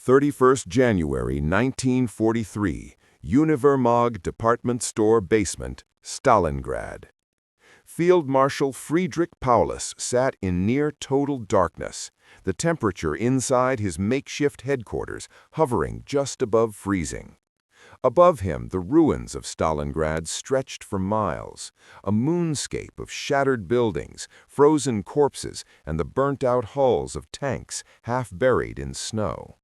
31st January 1943, Univermag Department Store Basement, Stalingrad. Field Marshal Friedrich Paulus sat in near-total darkness, the temperature inside his makeshift headquarters hovering just above freezing. Above him, the ruins of Stalingrad stretched for miles, a moonscape of shattered buildings, frozen corpses, and the burnt-out hulls of tanks half buried in snow.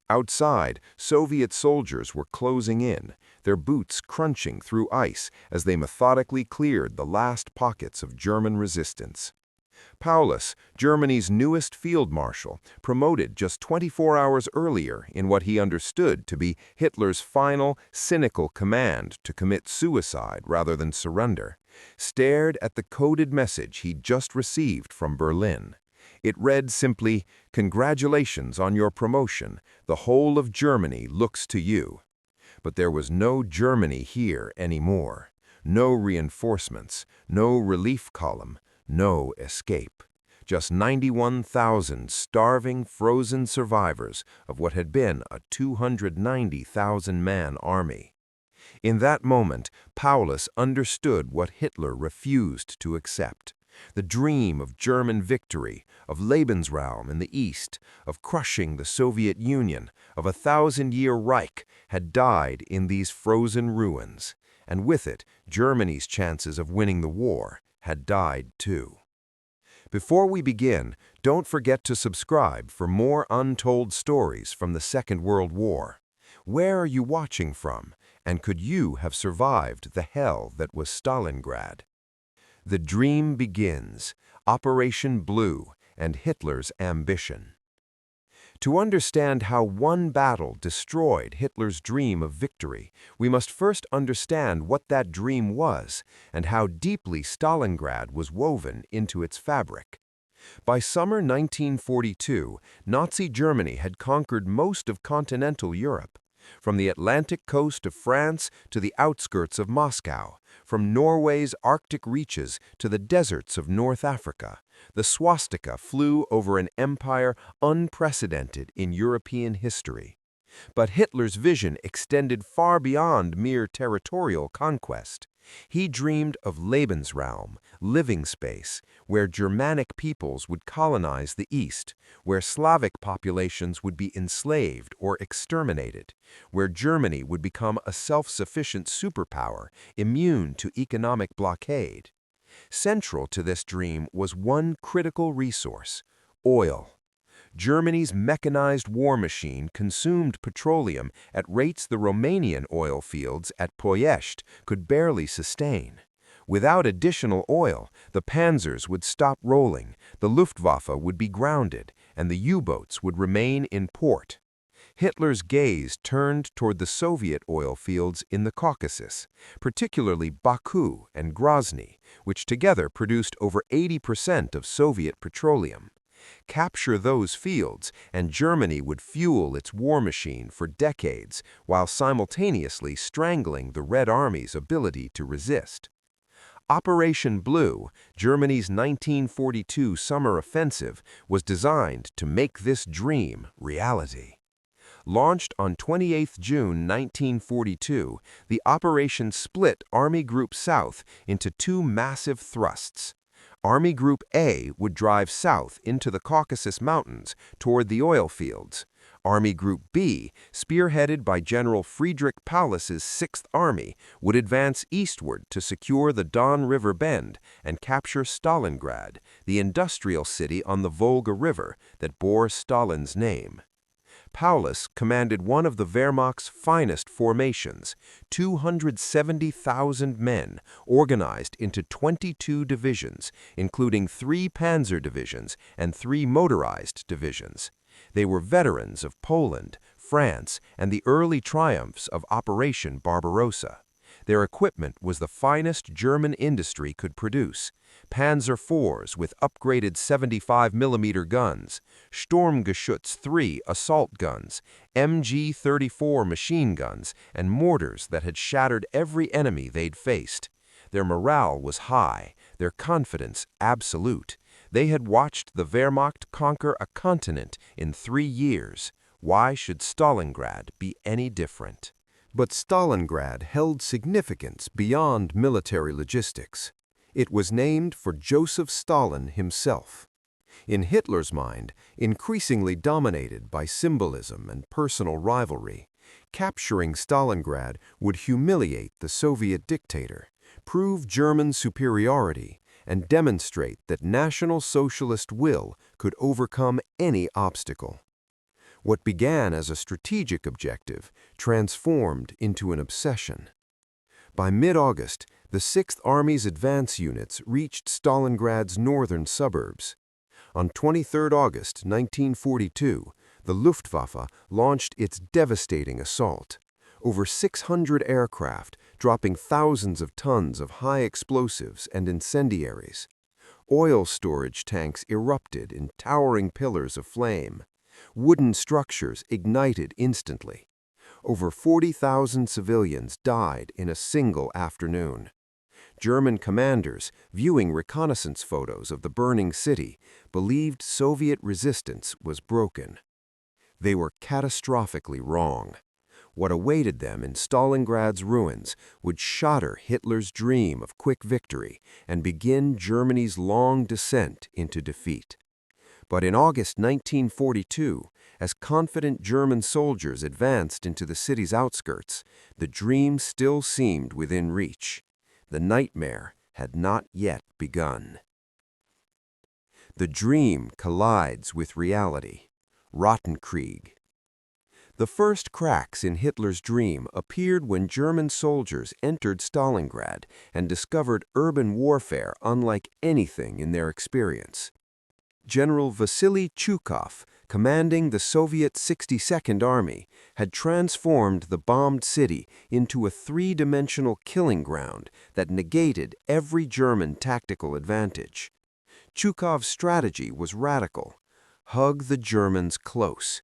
Outside, Soviet soldiers were closing in, their boots crunching through ice as they methodically cleared the last pockets of German resistance. Paulus, Germany's newest field marshal, promoted just 24 hours earlier in what he understood to be Hitler's final, cynical command to commit suicide rather than surrender, stared at the coded message he'd just received from Berlin. It read simply, "Congratulations on your promotion. The whole of Germany looks to you." But there was no Germany here anymore. No reinforcements, no relief column, no escape. Just 91,000 starving, frozen survivors of what had been a 290,000-man army. In that moment, Paulus understood what Hitler refused to accept. The dream of German victory, of Lebensraum in the East, of crushing the Soviet Union, of a 1,000-year Reich, had died in these frozen ruins, and with it, Germany's chances of winning the war had died too. Before we begin, don't forget to subscribe for more untold stories from the Second World War. Where are you watching from, and could you have survived the hell that was Stalingrad? The dream begins, Operation Blue, and Hitler's ambition. To understand how one battle destroyed Hitler's dream of victory, we must first understand what that dream was and how deeply Stalingrad was woven into its fabric. By summer 1942, Nazi Germany had conquered most of continental Europe. From the Atlantic coast of France to the outskirts of Moscow, from Norway's Arctic reaches to the deserts of North Africa, the swastika flew over an empire unprecedented in European history. But Hitler's vision extended far beyond mere territorial conquest. He dreamed of Lebensraum, living space, where Germanic peoples would colonize the East, where Slavic populations would be enslaved or exterminated, where Germany would become a self-sufficient superpower, immune to economic blockade. Central to this dream was one critical resource: oil. Germany's mechanized war machine consumed petroleum at rates the Romanian oil fields at Ploiești could barely sustain. Without additional oil, the panzers would stop rolling, the Luftwaffe would be grounded, and the U-boats would remain in port. Hitler's gaze turned toward the Soviet oil fields in the Caucasus, particularly Baku and Grozny, which together produced over 80% of Soviet petroleum. Capture those fields, and Germany would fuel its war machine for decades while simultaneously strangling the Red Army's ability to resist. Operation Blue, Germany's 1942 summer offensive, was designed to make this dream reality. Launched on 28 June 1942, the operation split Army Group South into two massive thrusts. Army Group A would drive south into the Caucasus Mountains toward the oil fields. Army Group B, spearheaded by General Friedrich Paulus's 6th Army, would advance eastward to secure the Don River Bend and capture Stalingrad, the industrial city on the Volga River that bore Stalin's name. Paulus commanded one of the Wehrmacht's finest formations, 270,000 men organized into 22 divisions, including 3 panzer divisions and 3 motorized divisions. They were veterans of Poland, France, and the early triumphs of Operation Barbarossa. Their equipment was the finest German industry could produce: Panzer IVs with upgraded 75mm guns, Sturmgeschütz III assault guns, MG-34 machine guns, and mortars that had shattered every enemy they'd faced. Their morale was high, their confidence absolute. They had watched the Wehrmacht conquer a continent in 3 years. Why should Stalingrad be any different? But Stalingrad held significance beyond military logistics. It was named for Joseph Stalin himself. In Hitler's mind, increasingly dominated by symbolism and personal rivalry, capturing Stalingrad would humiliate the Soviet dictator, prove German superiority, and demonstrate that National Socialist will could overcome any obstacle. What began as a strategic objective transformed into an obsession. By mid-August, the 6th Army's advance units reached Stalingrad's northern suburbs. On 23 August 1942, the Luftwaffe launched its devastating assault. Over 600 aircraft, dropping thousands of tons of high explosives and incendiaries. Oil storage tanks erupted in towering pillars of flame. Wooden structures ignited instantly. Over 40,000 civilians died in a single afternoon. German commanders, viewing reconnaissance photos of the burning city, believed Soviet resistance was broken. They were catastrophically wrong. What awaited them in Stalingrad's ruins would shatter Hitler's dream of quick victory and begin Germany's long descent into defeat. But in August 1942, as confident German soldiers advanced into the city's outskirts, the dream still seemed within reach. The nightmare had not yet begun. The dream collides with reality. Rottenkrieg. The first cracks in Hitler's dream appeared when German soldiers entered Stalingrad and discovered urban warfare unlike anything in their experience. General Vasily Chukov, commanding the Soviet 62nd Army, had transformed the bombed city into a three-dimensional killing ground that negated every German tactical advantage. Chukov's strategy was radical. Hug the Germans close.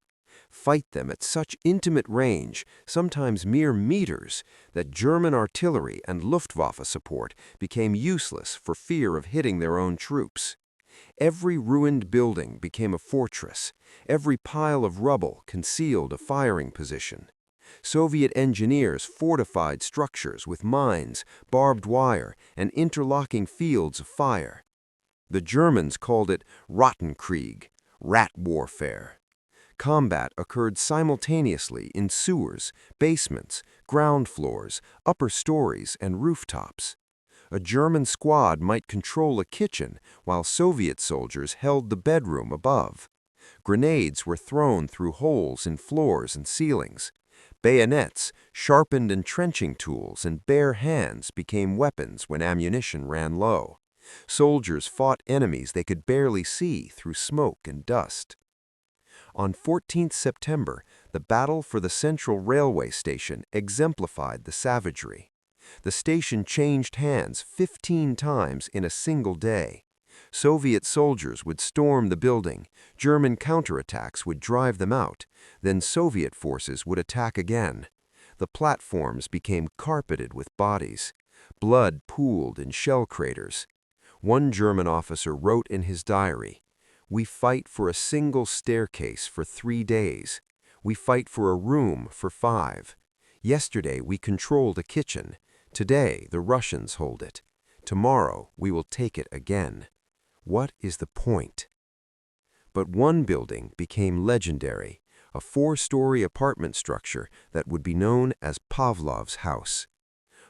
Fight them at such intimate range, sometimes mere meters, that German artillery and Luftwaffe support became useless for fear of hitting their own troops. Every ruined building became a fortress. Every pile of rubble concealed a firing position. Soviet engineers fortified structures with mines, barbed wire, and interlocking fields of fire. The Germans called it Rottenkrieg, rat warfare. Combat occurred simultaneously in sewers, basements, ground floors, upper stories, and rooftops. A German squad might control a kitchen while Soviet soldiers held the bedroom above. Grenades were thrown through holes in floors and ceilings. Bayonets, sharpened entrenching tools, and bare hands became weapons when ammunition ran low. Soldiers fought enemies they could barely see through smoke and dust. On 14 September, the battle for the Central Railway Station exemplified the savagery. The station changed hands 15 times in a single day. Soviet soldiers would storm the building, German counterattacks would drive them out, then Soviet forces would attack again. The platforms became carpeted with bodies. Blood pooled in shell craters. One German officer wrote in his diary, "We fight for a single staircase for 3 days. We fight for a room for 5. Yesterday we controlled a kitchen. Today the Russians hold it. Tomorrow we will take it again. What is the point?" But one building became legendary, a 4-story apartment structure that would be known as Pavlov's house.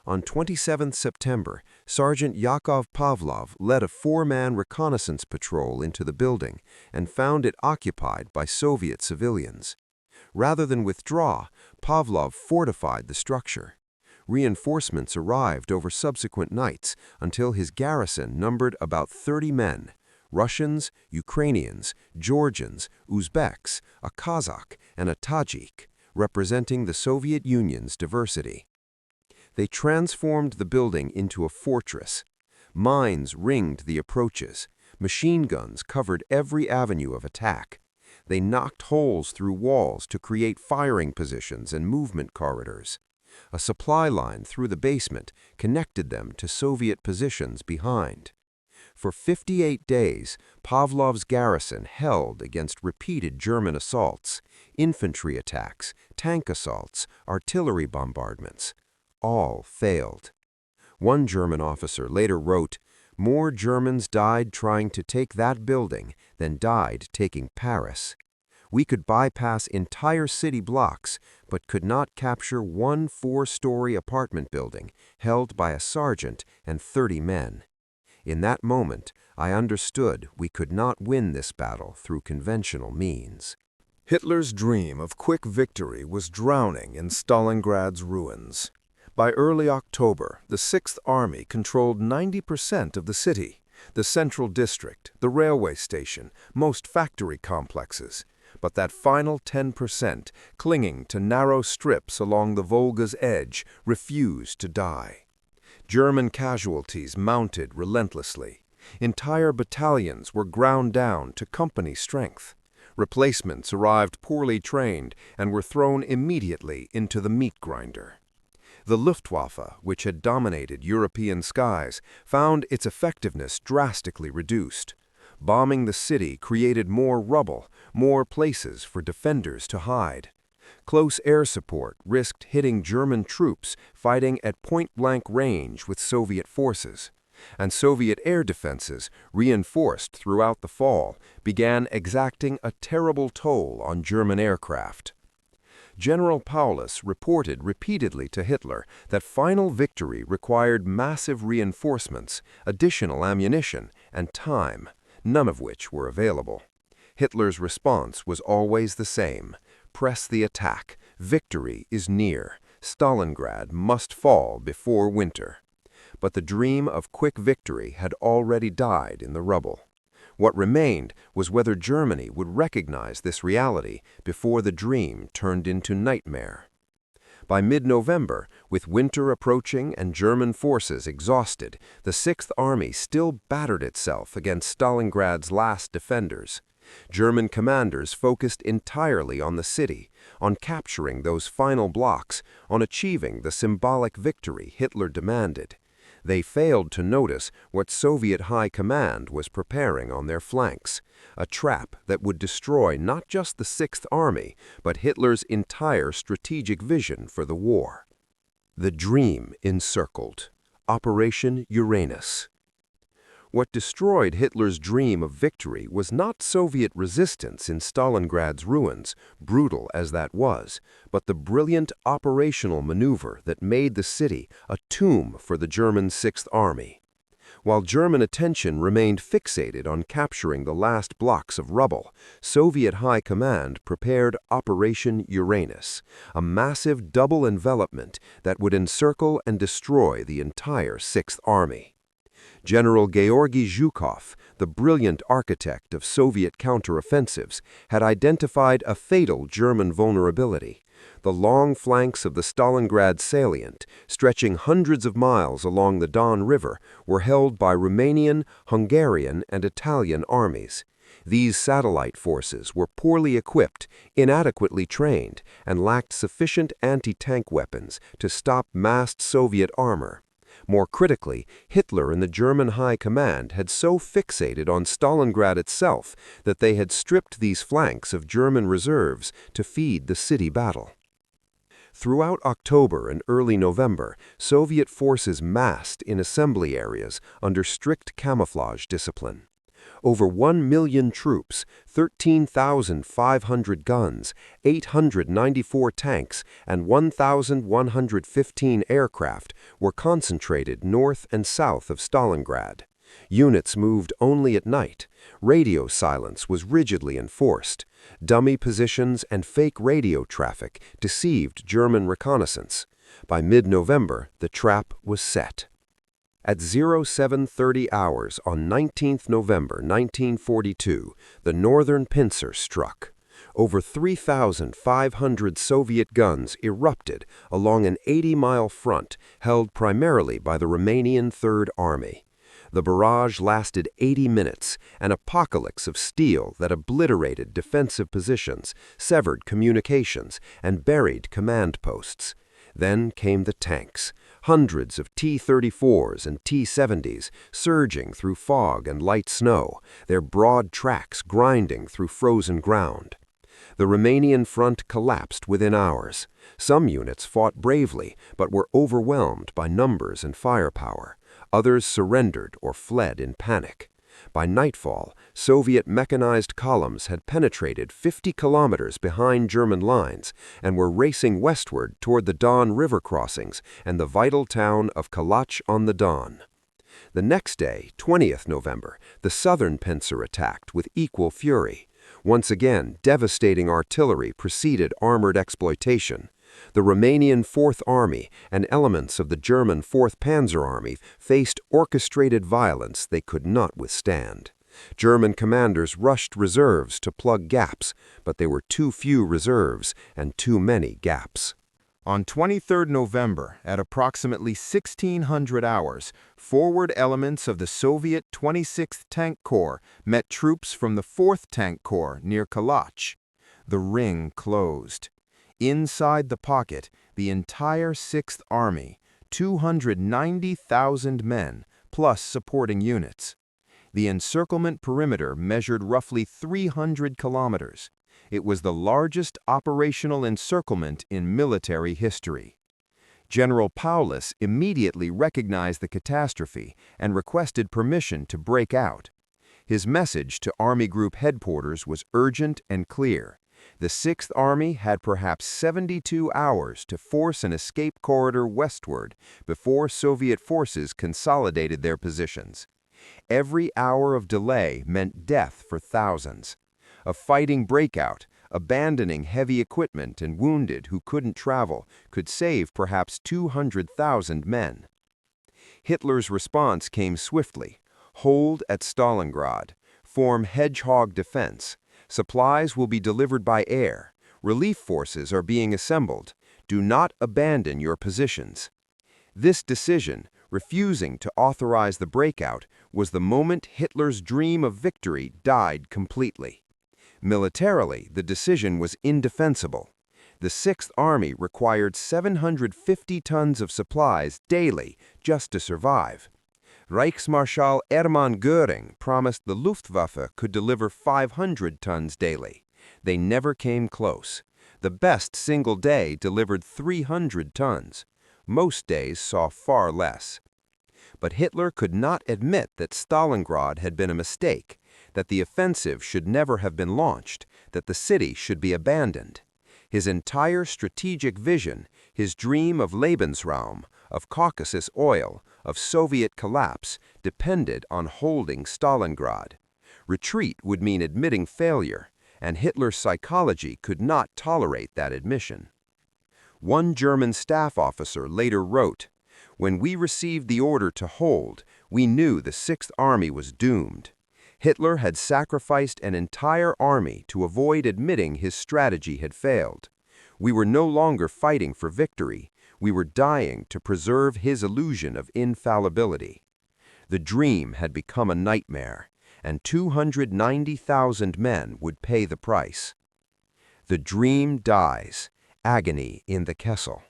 On 27 September, Sergeant Yakov Pavlov led a 4-man reconnaissance patrol into the building and found it occupied by Soviet civilians. Rather than withdraw, Pavlov fortified the structure. Reinforcements arrived over subsequent nights until his garrison numbered about 30 men: Russians, Ukrainians, Georgians, Uzbeks, a Kazakh, and a Tajik, representing the Soviet Union's diversity. They transformed the building into a fortress. Mines ringed the approaches. Machine guns covered every avenue of attack. They knocked holes through walls to create firing positions and movement corridors. A supply line through the basement connected them to Soviet positions behind. For 58 days, Pavlov's garrison held against repeated German assaults, infantry attacks, tank assaults, artillery bombardments. All failed. One German officer later wrote, "More Germans died trying to take that building than died taking Paris. We could bypass entire city blocks, but could not capture one 4-story apartment building held by a sergeant and 30 men. In that moment, I understood we could not win this battle through conventional means." Hitler's dream of quick victory was drowning in Stalingrad's ruins. By early October, the Sixth Army controlled 90% of the city, the central district, the railway station, most factory complexes. But that final 10%, clinging to narrow strips along the Volga's edge, refused to die. German casualties mounted relentlessly. Entire battalions were ground down to company strength. Replacements arrived poorly trained and were thrown immediately into the meat grinder. The Luftwaffe, which had dominated European skies, found its effectiveness drastically reduced. Bombing the city created more rubble, more places for defenders to hide. Close air support risked hitting German troops fighting at point-blank range with Soviet forces. And Soviet air defenses, reinforced throughout the fall, began exacting a terrible toll on German aircraft. General Paulus reported repeatedly to Hitler that final victory required massive reinforcements, additional ammunition, and time, none of which were available. Hitler's response was always the same: press the attack, victory is near, Stalingrad must fall before winter. But the dream of quick victory had already died in the rubble. What remained was whether Germany would recognize this reality before the dream turned into nightmare. By mid-November, with winter approaching and German forces exhausted, the Sixth Army still battered itself against Stalingrad's last defenders. German commanders focused entirely on the city, on capturing those final blocks, on achieving the symbolic victory Hitler demanded. They failed to notice what Soviet high command was preparing on their flanks, a trap that would destroy not just the Sixth Army, but Hitler's entire strategic vision for the war. The dream encircled. Operation Uranus. What destroyed Hitler's dream of victory was not Soviet resistance in Stalingrad's ruins, brutal as that was, but the brilliant operational maneuver that made the city a tomb for the German Sixth Army. While German attention remained fixated on capturing the last blocks of rubble, Soviet High Command prepared Operation Uranus, a massive double envelopment that would encircle and destroy the entire Sixth Army. General Georgy Zhukov, the brilliant architect of Soviet counteroffensives, had identified a fatal German vulnerability. The long flanks of the Stalingrad salient, stretching hundreds of miles along the Don River, were held by Romanian, Hungarian, and Italian armies. These satellite forces were poorly equipped, inadequately trained, and lacked sufficient anti-tank weapons to stop massed Soviet armor. More critically, Hitler and the German High Command had so fixated on Stalingrad itself that they had stripped these flanks of German reserves to feed the city battle. Throughout October and early November, Soviet forces massed in assembly areas under strict camouflage discipline. Over 1 million troops, 13,500 guns, 894 tanks, and 1,115 aircraft were concentrated north and south of Stalingrad. Units moved only at night. Radio silence was rigidly enforced. Dummy positions and fake radio traffic deceived German reconnaissance. By mid-November, the trap was set. At 0730 hours on 19th November 1942, the northern pincer struck. Over 3,500 Soviet guns erupted along an 80-mile front held primarily by the Romanian Third Army. The barrage lasted 80 minutes, an apocalypse of steel that obliterated defensive positions, severed communications, and buried command posts. Then came the tanks, hundreds of T-34s and T-70s surging through fog and light snow, their broad tracks grinding through frozen ground. The Romanian front collapsed within hours. Some units fought bravely, but were overwhelmed by numbers and firepower. Others surrendered or fled in panic. By nightfall, Soviet mechanized columns had penetrated 50 kilometers behind German lines and were racing westward toward the Don River crossings and the vital town of Kalach on the Don. The next day, 20th November, the southern pincer attacked with equal fury. Once again, devastating artillery preceded armored exploitation. The Romanian Fourth Army and elements of the German Fourth Panzer Army faced orchestrated violence they could not withstand. German commanders rushed reserves to plug gaps, but there were too few reserves and too many gaps. On 23 November, at approximately 1600 hours, forward elements of the Soviet 26th Tank Corps met troops from the 4th Tank Corps near Kalach. The ring closed. Inside the pocket, the entire 6th Army, 290,000 men, plus supporting units. The encirclement perimeter measured roughly 300 kilometers. It was the largest operational encirclement in military history. General Paulus immediately recognized the catastrophe and requested permission to break out. His message to Army Group headquarters was urgent and clear. The 6th Army had perhaps 72 hours to force an escape corridor westward before Soviet forces consolidated their positions. Every hour of delay meant death for thousands. A fighting breakout, abandoning heavy equipment and wounded who couldn't travel, could save perhaps 200,000 men. Hitler's response came swiftly. Hold at Stalingrad. Form hedgehog defense. Supplies will be delivered by air. Relief forces are being assembled. Do not abandon your positions. This decision, refusing to authorize the breakout, was the moment Hitler's dream of victory died completely. Militarily, the decision was indefensible. The 6th Army required 750 tons of supplies daily just to survive. Reichsmarschall Hermann Göring promised the Luftwaffe could deliver 500 tons daily. They never came close. The best single day delivered 300 tons. Most days saw far less. But Hitler could not admit that Stalingrad had been a mistake, that the offensive should never have been launched, that the city should be abandoned. His entire strategic vision, his dream of Lebensraum, of Caucasus oil, of Soviet collapse, depended on holding Stalingrad. Retreat would mean admitting failure, and Hitler's psychology could not tolerate that admission. One German staff officer later wrote, "When we received the order to hold, we knew the 6th Army was doomed." Hitler had sacrificed an entire army to avoid admitting his strategy had failed. We were no longer fighting for victory. We were dying to preserve his illusion of infallibility. The dream had become a nightmare, and 290,000 men would pay the price. The dream dies. Agony in the Kessel.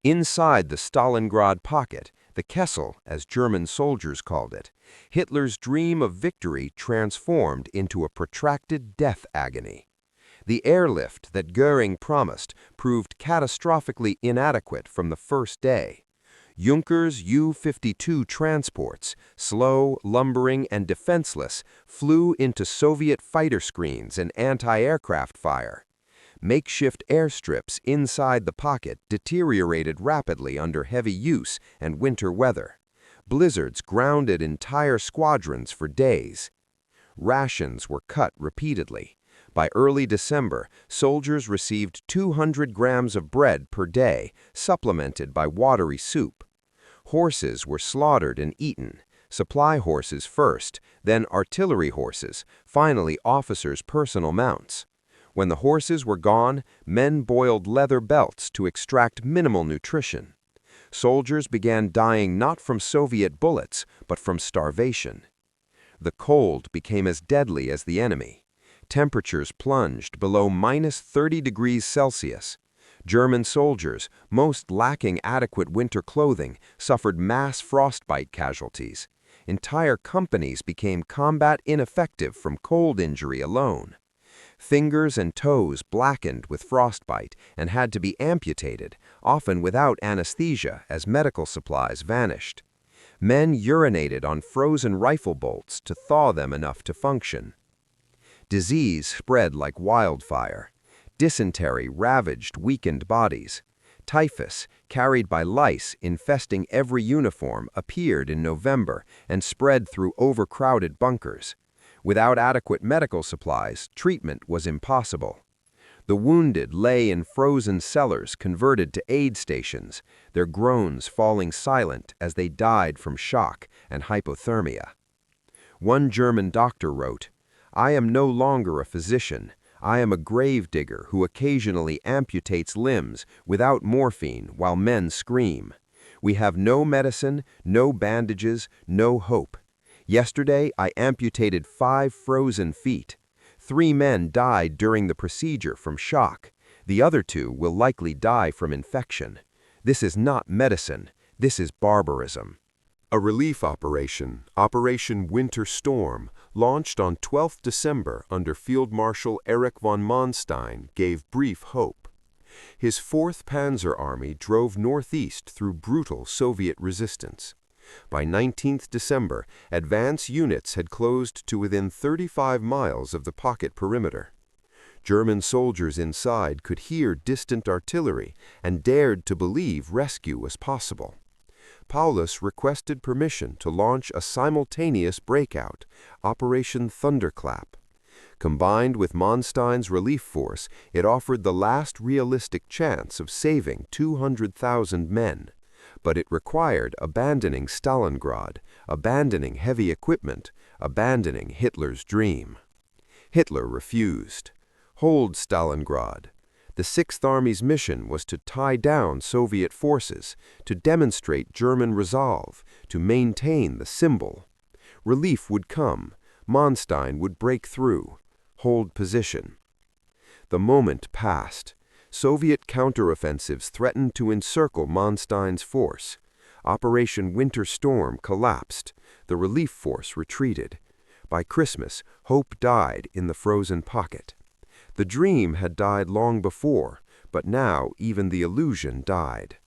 Inside the Stalingrad pocket, the Kessel, as German soldiers called it, Hitler's dream of victory transformed into a protracted death agony. The airlift that Göring promised proved catastrophically inadequate from the first day. Juncker's U-52 transports, slow, lumbering, and defenseless, flew into Soviet fighter screens and anti-aircraft fire. Makeshift airstrips inside the pocket deteriorated rapidly under heavy use and winter weather. Blizzards grounded entire squadrons for days. Rations were cut repeatedly. By early December, soldiers received 200 grams of bread per day, supplemented by watery soup. Horses were slaughtered and eaten, supply horses first, then artillery horses, finally officers' personal mounts. When the horses were gone, men boiled leather belts to extract minimal nutrition. Soldiers began dying not from Soviet bullets, but from starvation. The cold became as deadly as the enemy. Temperatures plunged below -30 degrees Celsius. German soldiers, most lacking adequate winter clothing, suffered mass frostbite casualties. Entire companies became combat ineffective from cold injury alone. Fingers and toes blackened with frostbite and had to be amputated, often without anesthesia as medical supplies vanished. Men urinated on frozen rifle bolts to thaw them enough to function. Disease spread like wildfire. Dysentery ravaged weakened bodies. Typhus, carried by lice infesting every uniform, appeared in November and spread through overcrowded bunkers. Without adequate medical supplies, treatment was impossible. The wounded lay in frozen cellars converted to aid stations, their groans falling silent as they died from shock and hypothermia. One German doctor wrote, "I am no longer a physician. I am a grave digger who occasionally amputates limbs without morphine while men scream. We have no medicine, no bandages, no hope. Yesterday, I amputated 5 frozen feet. 3 men died during the procedure from shock. The other 2 will likely die from infection. This is not medicine. This is barbarism." A relief operation, Operation Winter Storm, launched on 12 December under Field Marshal Erich von Manstein, gave brief hope. His 4th Panzer Army drove northeast through brutal Soviet resistance. By 19th December, advance units had closed to within 35 miles of the pocket perimeter. German soldiers inside could hear distant artillery and dared to believe rescue was possible. Paulus requested permission to launch a simultaneous breakout, Operation Thunderclap. Combined with Manstein's relief force, it offered the last realistic chance of saving 200,000 men. But it required abandoning Stalingrad, abandoning heavy equipment, abandoning Hitler's dream. Hitler refused. Hold Stalingrad. The Sixth Army's mission was to tie down Soviet forces, to demonstrate German resolve, to maintain the symbol. Relief would come. Manstein would break through. Hold position. The moment passed. Soviet counteroffensives threatened to encircle Manstein's force. Operation Winter Storm collapsed. The relief force retreated. By Christmas, hope died in the frozen pocket. The dream had died long before, but now even the illusion died.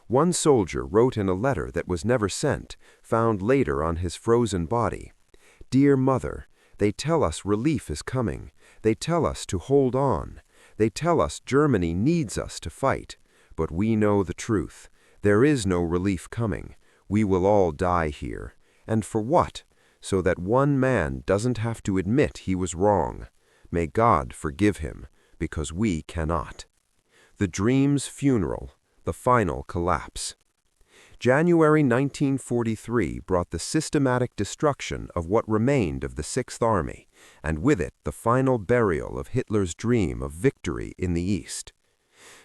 One soldier wrote in a letter that was never sent, found later on his frozen body, "Dear Mother, they tell us relief is coming. They tell us to hold on. They tell us Germany needs us to fight. But we know the truth. There is no relief coming. We will all die here. And for what? So that one man doesn't have to admit he was wrong. May God forgive him, because we cannot." The dream's funeral, the final collapse. January 1943 brought the systematic destruction of what remained of the Sixth Army, and with it the final burial of Hitler's dream of victory in the East.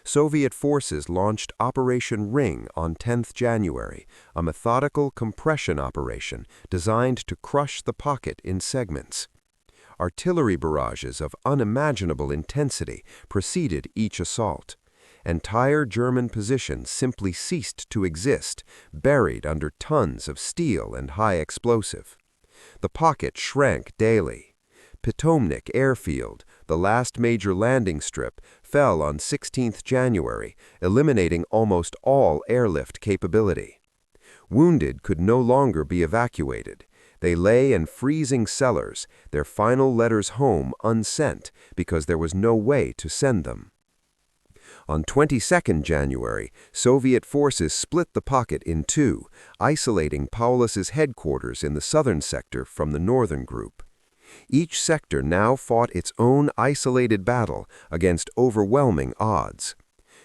Soviet forces launched Operation Ring on 10th January, a methodical compression operation designed to crush the pocket in segments. Artillery barrages of unimaginable intensity preceded each assault. Entire German positions simply ceased to exist, buried under tons of steel and high explosive. The pocket shrank daily. Potomnik Airfield, the last major landing strip, fell on 16th January, eliminating almost all airlift capability. Wounded could no longer be evacuated. They lay in freezing cellars, their final letters home unsent because there was no way to send them. On 22nd January, Soviet forces split the pocket in 2, isolating Paulus's headquarters in the southern sector from the northern group. Each sector now fought its own isolated battle against overwhelming odds.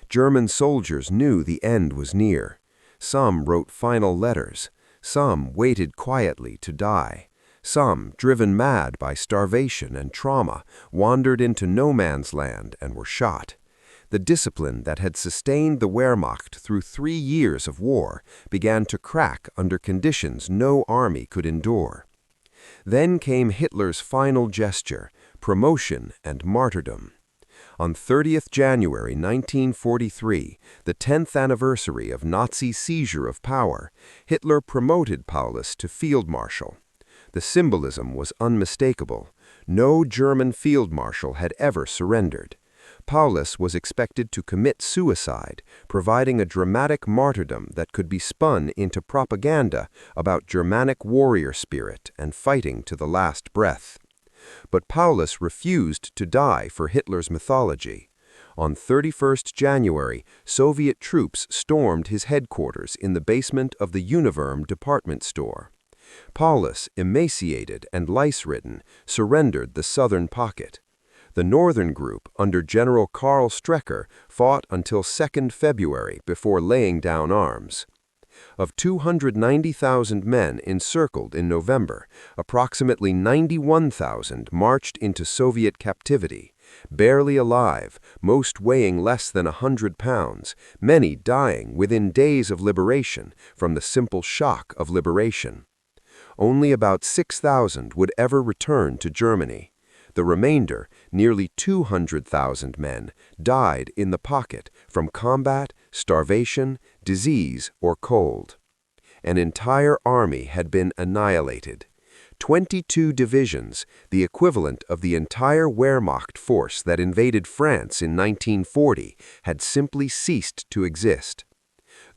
German soldiers knew the end was near. Some wrote final letters. Some waited quietly to die. Some, driven mad by starvation and trauma, wandered into no man's land and were shot. The discipline that had sustained the Wehrmacht through 3 years of war began to crack under conditions no army could endure. Then came Hitler's final gesture, promotion and martyrdom. On 30th January 1943, the 10th anniversary of Nazi seizure of power, Hitler promoted Paulus to field marshal. The symbolism was unmistakable. No German field marshal had ever surrendered. Paulus was expected to commit suicide, providing a dramatic martyrdom that could be spun into propaganda about Germanic warrior spirit and fighting to the last breath. But Paulus refused to die for Hitler's mythology. On 31st January, Soviet troops stormed his headquarters in the basement of the Univerm department store. Paulus, emaciated and lice-ridden, surrendered the southern pocket. The northern group, under General Karl Strecker, fought until 2nd February before laying down arms. Of 290,000 men encircled in November, approximately 91,000 marched into Soviet captivity, barely alive, most weighing less than 100 pounds, many dying within days of liberation from the simple shock of liberation. Only about 6,000 would ever return to Germany. The remainder, nearly 200,000 men, died in the pocket from combat, starvation, disease, or cold. An entire army had been annihilated. 22 divisions, the equivalent of the entire Wehrmacht force that invaded France in 1940, had simply ceased to exist.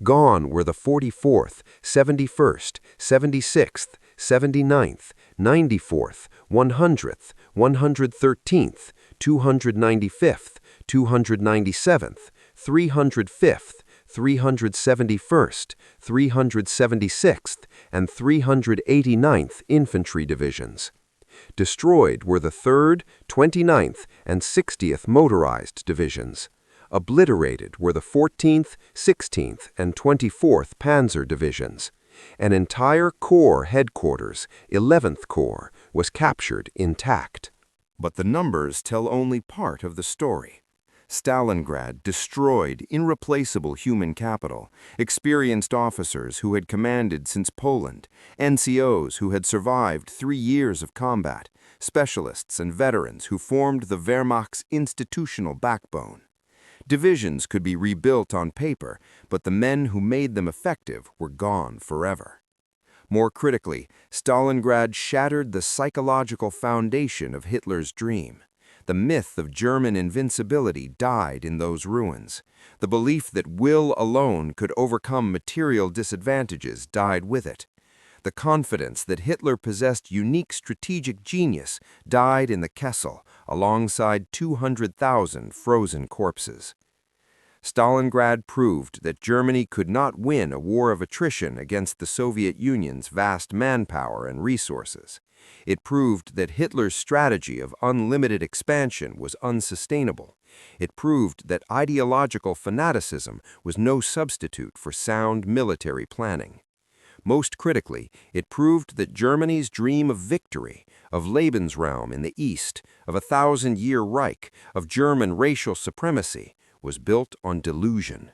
Gone were the 44th, 71st, 76th, 79th, 94th, 100th, 113th, 295th, 297th, 305th, 371st, 376th, and 389th Infantry Divisions. Destroyed were the 3rd, 29th, and 60th Motorized Divisions. Obliterated were the 14th, 16th, and 24th Panzer Divisions. An entire Corps headquarters, 11th Corps, was captured intact. But the numbers tell only part of the story. Stalingrad destroyed irreplaceable human capital, experienced officers who had commanded since Poland, NCOs who had survived 3 years of combat, specialists and veterans who formed the Wehrmacht's institutional backbone. Divisions could be rebuilt on paper, but the men who made them effective were gone forever. More critically, Stalingrad shattered the psychological foundation of Hitler's dream. The myth of German invincibility died in those ruins. The belief that will alone could overcome material disadvantages died with it. The confidence that Hitler possessed unique strategic genius died in the Kessel, alongside 200,000 frozen corpses. Stalingrad proved that Germany could not win a war of attrition against the Soviet Union's vast manpower and resources. It proved that Hitler's strategy of unlimited expansion was unsustainable. It proved that ideological fanaticism was no substitute for sound military planning. Most critically, it proved that Germany's dream of victory, of Lebensraum in the East, of a 1,000-year Reich, of German racial supremacy, was built on delusion.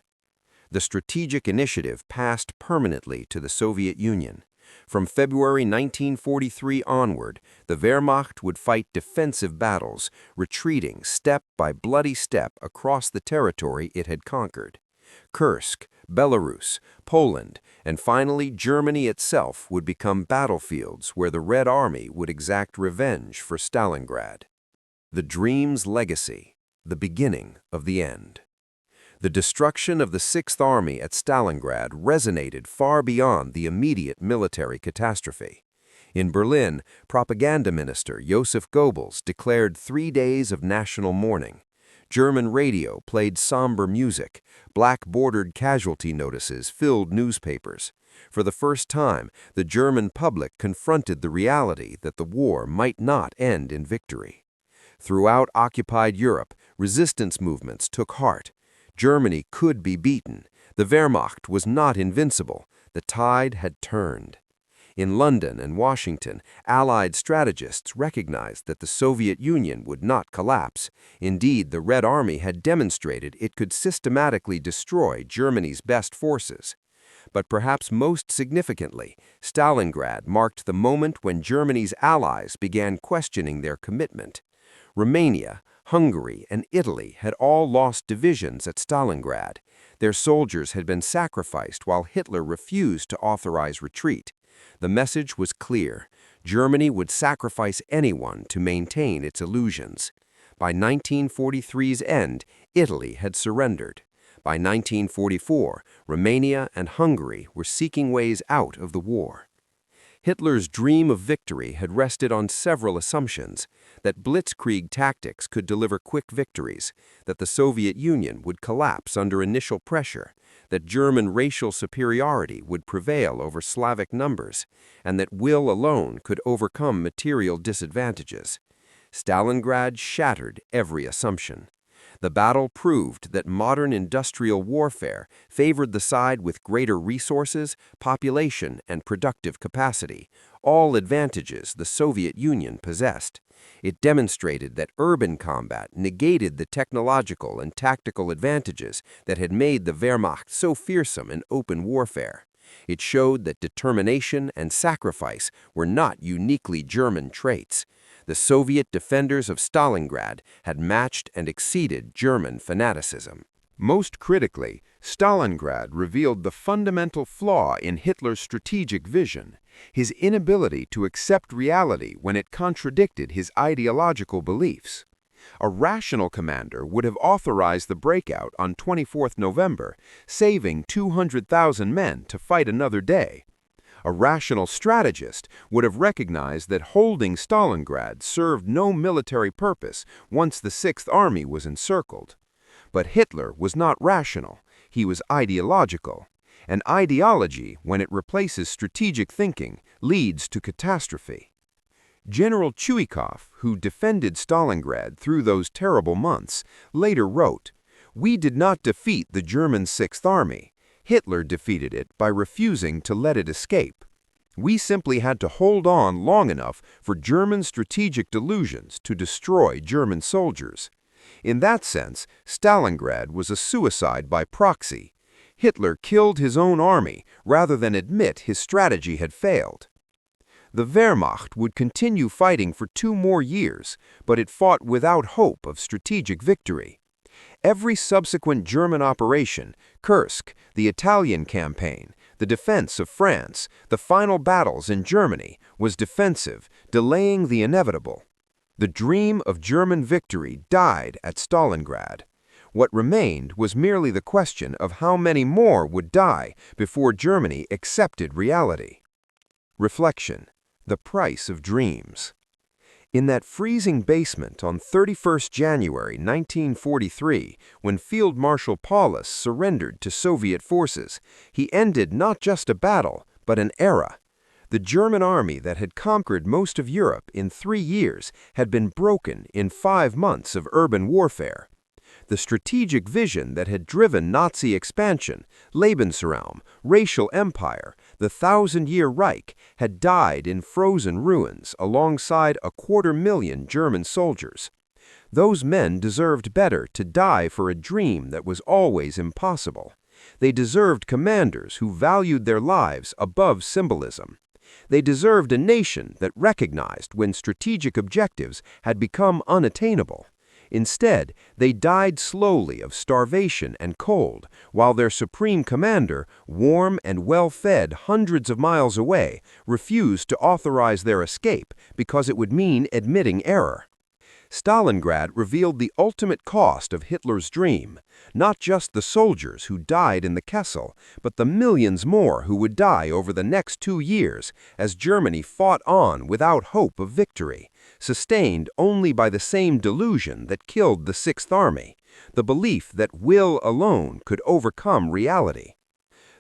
The strategic initiative passed permanently to the Soviet Union. From February 1943 onward, the Wehrmacht would fight defensive battles, retreating step by bloody step across the territory it had conquered. Kursk, Belarus, Poland, and finally Germany itself would become battlefields where the Red Army would exact revenge for Stalingrad. The dream's legacy, the beginning of the end. The destruction of the Sixth Army at Stalingrad resonated far beyond the immediate military catastrophe. In Berlin, propaganda minister Joseph Goebbels declared 3 days of national mourning. German radio played somber music. Black-bordered casualty notices filled newspapers. For the first time, the German public confronted the reality that the war might not end in victory. Throughout occupied Europe, resistance movements took heart. Germany could be beaten. The Wehrmacht was not invincible. The tide had turned. In London and Washington, Allied strategists recognized that the Soviet Union would not collapse. Indeed, the Red Army had demonstrated it could systematically destroy Germany's best forces. But perhaps most significantly, Stalingrad marked the moment when Germany's allies began questioning their commitment. Romania, Hungary, and Italy had all lost divisions at Stalingrad. Their soldiers had been sacrificed while Hitler refused to authorize retreat. The message was clear. Germany would sacrifice anyone to maintain its illusions. By 1943's end, Italy had surrendered. By 1944, Romania and Hungary were seeking ways out of the war. Hitler's dream of victory had rested on several assumptions: that blitzkrieg tactics could deliver quick victories, that the Soviet Union would collapse under initial pressure, that German racial superiority would prevail over Slavic numbers, and that will alone could overcome material disadvantages. Stalingrad shattered every assumption. The battle proved that modern industrial warfare favored the side with greater resources, population, and productive capacity, all advantages the Soviet Union possessed. It demonstrated that urban combat negated the technological and tactical advantages that had made the Wehrmacht so fearsome in open warfare. It showed that determination and sacrifice were not uniquely German traits. The Soviet defenders of Stalingrad had matched and exceeded German fanaticism. Most critically, Stalingrad revealed the fundamental flaw in Hitler's strategic vision: his inability to accept reality when it contradicted his ideological beliefs. A rational commander would have authorized the breakout on 24th November, saving 200,000 men to fight another day. A rational strategist would have recognized that holding Stalingrad served no military purpose once the Sixth Army was encircled. But Hitler was not rational, he was ideological. And ideology, when it replaces strategic thinking, leads to catastrophe. General Chuikov, who defended Stalingrad through those terrible months, later wrote, "We did not defeat the German Sixth Army. Hitler defeated it by refusing to let it escape. We simply had to hold on long enough for German strategic delusions to destroy German soldiers." In that sense, Stalingrad was a suicide by proxy. Hitler killed his own army rather than admit his strategy had failed. The Wehrmacht would continue fighting for 2 more years, but it fought without hope of strategic victory. Every subsequent German operation, Kursk, the Italian campaign, the defense of France, the final battles in Germany, was defensive, delaying the inevitable. The dream of German victory died at Stalingrad. What remained was merely the question of how many more would die before Germany accepted reality. Reflection: the price of dreams. In that freezing basement on 31st January 1943, when Field Marshal Paulus surrendered to Soviet forces, he ended not just a battle, but an era. The German army that had conquered most of Europe in 3 years had been broken in 5 months of urban warfare. The strategic vision that had driven Nazi expansion, Lebensraum, racial empire, the 1,000-year Reich, had died in frozen ruins alongside 250,000 German soldiers. Those men deserved better to die for a dream that was always impossible. They deserved commanders who valued their lives above symbolism. They deserved a nation that recognized when strategic objectives had become unattainable. Instead, they died slowly of starvation and cold, while their supreme commander, warm and well-fed hundreds of miles away, refused to authorize their escape because it would mean admitting error. Stalingrad revealed the ultimate cost of Hitler's dream: not just the soldiers who died in the Kessel, but the millions more who would die over the next 2 years as Germany fought on without hope of victory, sustained only by the same delusion that killed the Sixth Army, the belief that will alone could overcome reality.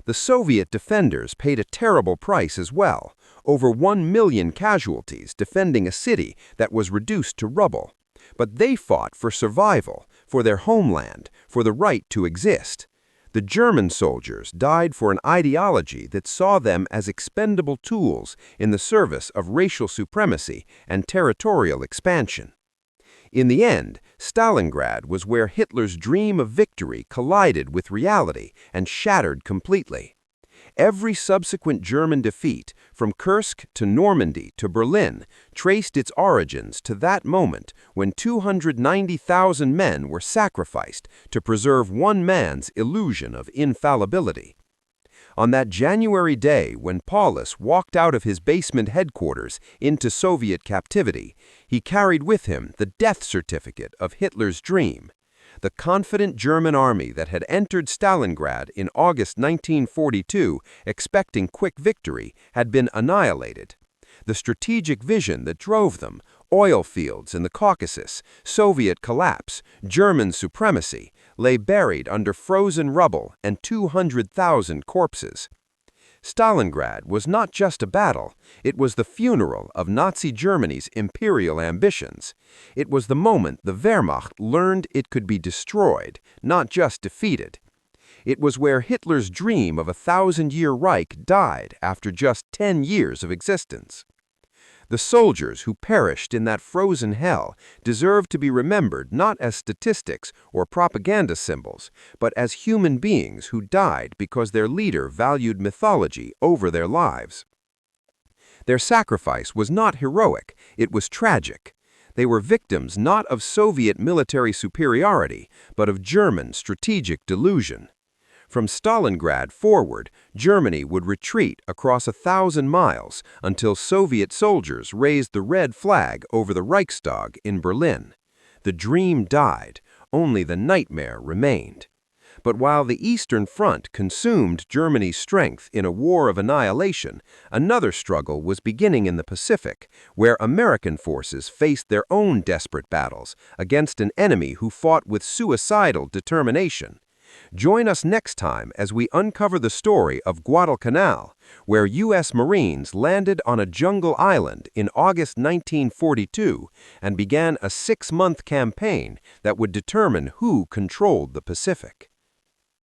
The Soviet defenders paid a terrible price as well: over 1 million casualties defending a city that was reduced to rubble. But they fought for survival, for their homeland, for the right to exist. The German soldiers died for an ideology that saw them as expendable tools in the service of racial supremacy and territorial expansion. In the end, Stalingrad was where Hitler's dream of victory collided with reality and shattered completely. Every subsequent German defeat, from Kursk to Normandy to Berlin, traced its origins to that moment when 290,000 men were sacrificed to preserve one man's illusion of infallibility. On that January day when Paulus walked out of his basement headquarters into Soviet captivity, he carried with him the death certificate of Hitler's dream. The confident German army that had entered Stalingrad in August 1942 expecting quick victory had been annihilated. The strategic vision that drove them, oil fields in the Caucasus, Soviet collapse, German supremacy, lay buried under frozen rubble and 200,000 corpses. Stalingrad was not just a battle, it was the funeral of Nazi Germany's imperial ambitions. It was the moment the Wehrmacht learned it could be destroyed, not just defeated. It was where Hitler's dream of a 1,000-year Reich died after just 10 years of existence. The soldiers who perished in that frozen hell deserve to be remembered not as statistics or propaganda symbols, but as human beings who died because their leader valued mythology over their lives. Their sacrifice was not heroic, it was tragic. They were victims not of Soviet military superiority, but of German strategic delusion. From Stalingrad forward, Germany would retreat across 1,000 miles until Soviet soldiers raised the red flag over the Reichstag in Berlin. The dream died, only the nightmare remained. But while the Eastern Front consumed Germany's strength in a war of annihilation, another struggle was beginning in the Pacific, where American forces faced their own desperate battles against an enemy who fought with suicidal determination. Join us next time as we uncover the story of Guadalcanal, where U.S. Marines landed on a jungle island in August 1942 and began a 6-month campaign that would determine who controlled the Pacific.